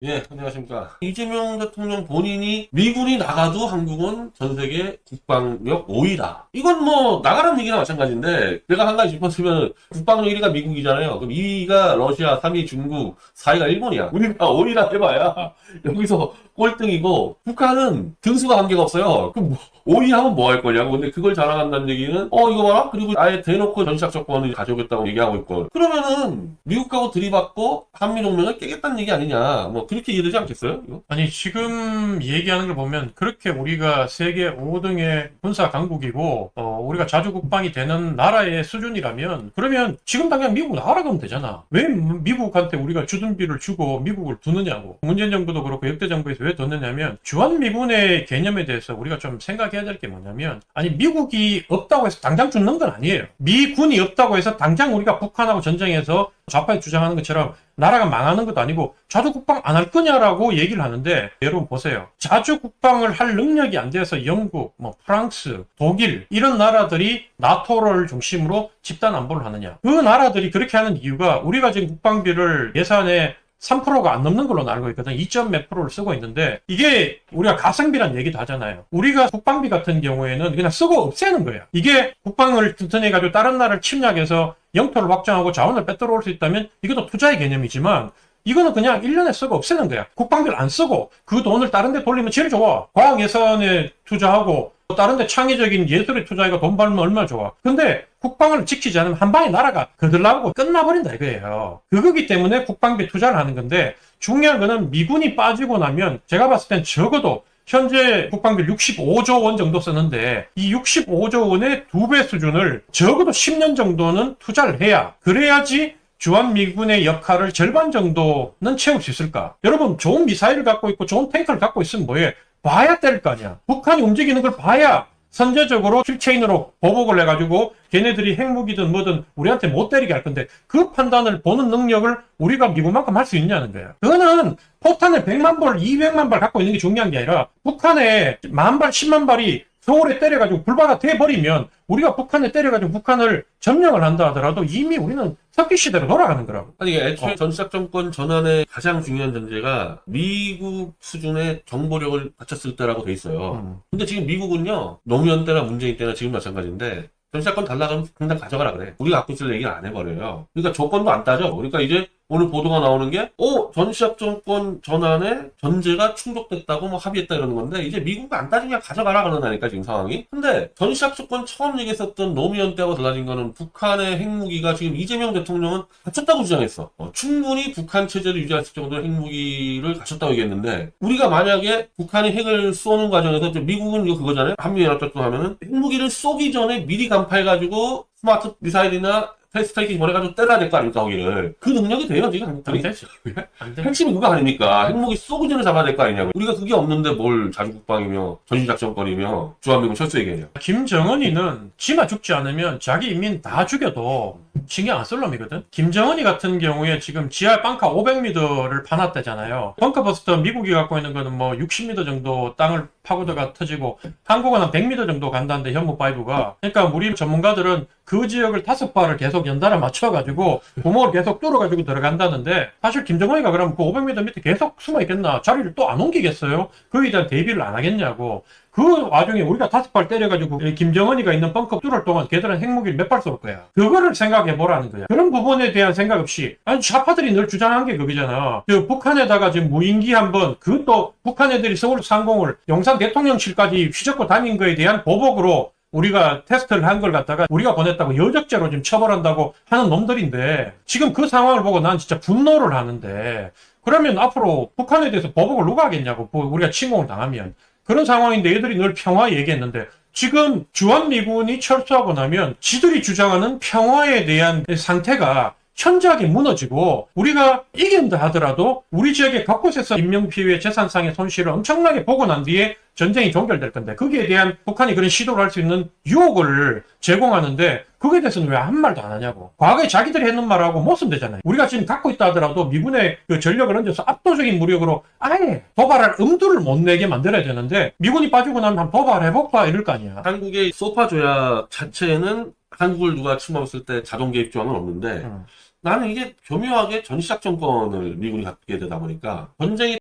예, 안녕하십니까. 이재명 대통령 본인이 미군이 나가도 한국은 전 세계 국방력 5위다. 이건 뭐 나가라는 얘기나 마찬가지인데 내가 한 가지 짚었으면 국방력 1위가 미국이잖아요. 그럼 2위가 러시아, 3위 중국, 4위가 일본이야. 우리가 5위라 해봐야 여기서 꼴등이고 북한은 등수가 관계가 없어요. 그럼 5위 하면 뭐 할 거냐고. 근데 그걸 자랑한다는 얘기는 이거 봐라. 그리고 아예 대놓고 전시작 조건을 가져오겠다고 얘기하고 있고 그러면은 미국하고 들이받고 한미동맹을 깨겠다는 얘기 아니냐. 뭐 그렇게 이해되지 않겠어요? 이거? 아니, 지금 얘기하는 걸 보면 그렇게 우리가 세계 5등의 군사 강국이고, 우리가 자주 국방이 되는 나라의 수준이라면, 그러면 지금 당장 미국 나가라 그러면 되잖아. 왜 미국한테 우리가 주둔비를 주고 미국을 두느냐고. 문재인 정부도 그렇고 역대 정부에서 왜 뒀느냐면, 주한미군의 개념에 대해서 우리가 좀 생각해야 될 게 뭐냐면, 아니, 미국이 없다고 해서 당장 죽는 건 아니에요. 미군이 없다고 해서 당장 우리가 북한하고 전쟁해서 좌파에 주장하는 것처럼 나라가 망하는 것도 아니고 자주 국방 안 할 거냐라고 얘기를 하는데, 여러분 보세요. 자주 국방을 할 능력이 안 돼서 영국, 프랑스, 독일 이런 나라들이 나토를 중심으로 집단 안보를 하느냐. 그 나라들이 그렇게 하는 이유가 우리가 지금 국방비를 예산에 3%가 안 넘는 걸로 알고 있거든. 2점 몇 프로를 쓰고 있는데, 이게 우리가 가성비란 얘기도 하잖아요. 우리가 국방비 같은 경우에는 그냥 쓰고 없애는 거야. 이게 국방을 튼튼해가지고 다른 나라를 침략해서 영토를 확장하고 자원을 빼들어올 수 있다면 이것도 투자의 개념이지만, 이거는 그냥 1년에 쓰고 없애는 거야. 국방비를 안 쓰고 그 돈을 다른 데 돌리면 제일 좋아. 과학 예산에 투자하고 다른 데 창의적인 예술에 투자해서 돈 벌면 얼마나 좋아. 근데 국방을 지키지 않으면 한 방에 나라가 거들나가고 끝나버린다 이거예요. 그거기 때문에 국방비 투자를 하는 건데, 중요한 거는 미군이 빠지고 나면 제가 봤을 땐 적어도 현재 국방비 65조 원 정도 쓰는데, 이 65조 원의 2배 수준을 적어도 10년 정도는 투자를 해야, 그래야지 주한미군의 역할을 절반 정도는 채울 수 있을까? 여러분, 좋은 미사일을 갖고 있고 좋은 탱크를 갖고 있으면 뭐해? 봐야 될 거 아니야. 북한이 움직이는 걸 봐야 선제적으로 킬체인으로 보복을 해가지고 걔네들이 핵무기든 뭐든 우리한테 못 때리게 할 건데, 그 판단을 보는 능력을 우리가 미국만큼 할 수 있냐는 거야. 그거는 포탄을 100만 발, 200만 발 갖고 있는 게 중요한 게 아니라, 북한에 10,000발, 10만 발이 서울에 때려가지고 불바다 돼버리면 우리가 북한에 때려가지고 북한을 점령을 한다 하더라도 이미 우리는 석기 시대로 돌아가는 거라고. 아니, 이게 애초에 전시작전권 전환의 가장 중요한 전제가 미국 수준의 정보력을 갖췄을 때라고 돼 있어요. 근데 지금 미국은요, 노무현 때나 문재인 때나 지금 마찬가지인데, 전시작권 달라 그러면 당장 가져가라 그래. 우리가 갖고 있을 얘기를 안 해버려요. 그러니까 조건도 안 따져. 그러니까 이제 오늘 보도가 나오는 게, 전시작전권 전환에 전제가 충족됐다고 합의했다 이러는 건데, 이제 미국이 안 따지면 그냥 가져가라 그러나니까, 지금 상황이. 근데 전시작전권 처음 얘기했었던 노무현 때하고 달라진 거는, 북한의 핵무기가 지금 이재명 대통령은 갖췄다고 주장했어. 충분히 북한 체제를 유지할 정도의 핵무기를 갖췄다고 얘기했는데, 우리가 만약에 북한이 핵을 쏘는 과정에서, 미국은 이거 그거잖아요. 한미연합작전 하면은 핵무기를 쏘기 전에 미리 간파해가지고 스마트 미사일이나 패스트트래킹 보내가지고 때려야 될 거 아닙니까, 거기를. 그 능력이 돼요, 지금 안 한국들이. 되지. 안 돼. 핵심이 그거 아닙니까? 핵무기 쏘기 전에 잡아야 될 거 아니냐고. 우리가 그게 없는데 뭘 자주국방이며 전시작전권이며 주한미군 철수 얘기하냐. 김정은이는 지만 죽지 않으면 자기 인민 다 죽여도 신경 안 쓸 놈이거든. 김정은이 같은 경우에 지금 지하 벙커 500m를 파놨다잖아요. 벙커버스터 미국이 갖고 있는 거는 60m 정도 땅을 파고들가 터지고, 한국은 한 100m 정도 간다는데, 현무5가. 그러니까 우리 전문가들은 그 지역을 5발을 계속 연달아 맞춰가지고 구멍을 계속 뚫어가지고 들어간다는데, 사실 김정은이가 그러면 그 500m 밑에 계속 숨어 있겠나? 자리를 또 안 옮기겠어요? 거기에 대한 대비를 안 하겠냐고. 그 와중에 우리가 5발 때려가지고 김정은이가 있는 벙커 뚫을 동안 걔들은 핵무기를 몇 발 쏠 거야. 그거를 생각해보라는 거야. 그런 부분에 대한 생각 없이, 아니, 좌파들이 늘 주장한 게 그거잖아. 북한에다가 지금 무인기 한번, 그것도 북한 애들이 서울 상공을 용산 대통령실까지 휘젓고 다닌 거에 대한 보복으로 우리가 테스트를 한 걸 갖다가 우리가 보냈다고 여적죄로 지금 처벌한다고 하는 놈들인데, 지금 그 상황을 보고 난 진짜 분노를 하는데, 그러면 앞으로 북한에 대해서 보복을 누가 하겠냐고, 우리가 침공을 당하면. 그런 상황인데 애들이 늘 평화 얘기했는데, 지금 주한미군이 철수하고 나면 지들이 주장하는 평화에 대한 상태가 현저하게 무너지고, 우리가 이긴다 하더라도 우리 지역의 곳곳에서 인명피해, 재산상의 손실을 엄청나게 보고 난 뒤에 전쟁이 종결될 건데, 거기에 대한 북한이 그런 시도를 할 수 있는 유혹을 제공하는데, 그거에 대해서는 왜 한 말도 안 하냐고. 과거에 자기들이 했는 말하고 못 쓰면 되잖아요. 우리가 지금 갖고 있다 하더라도 미군의 그 전력을 얹어서 압도적인 무력으로 아예 도발할 엄두를 못 내게 만들어야 되는데, 미군이 빠지고 나면 한번 도발해볼까 이럴 거 아니야. 한국의 소파 조약 자체에는 한국을 누가 침범했을 때 자동 개입 조항은 없는데, 나는 이게 교묘하게 전시작 정권을 미군이 갖게 되다 보니까 전쟁이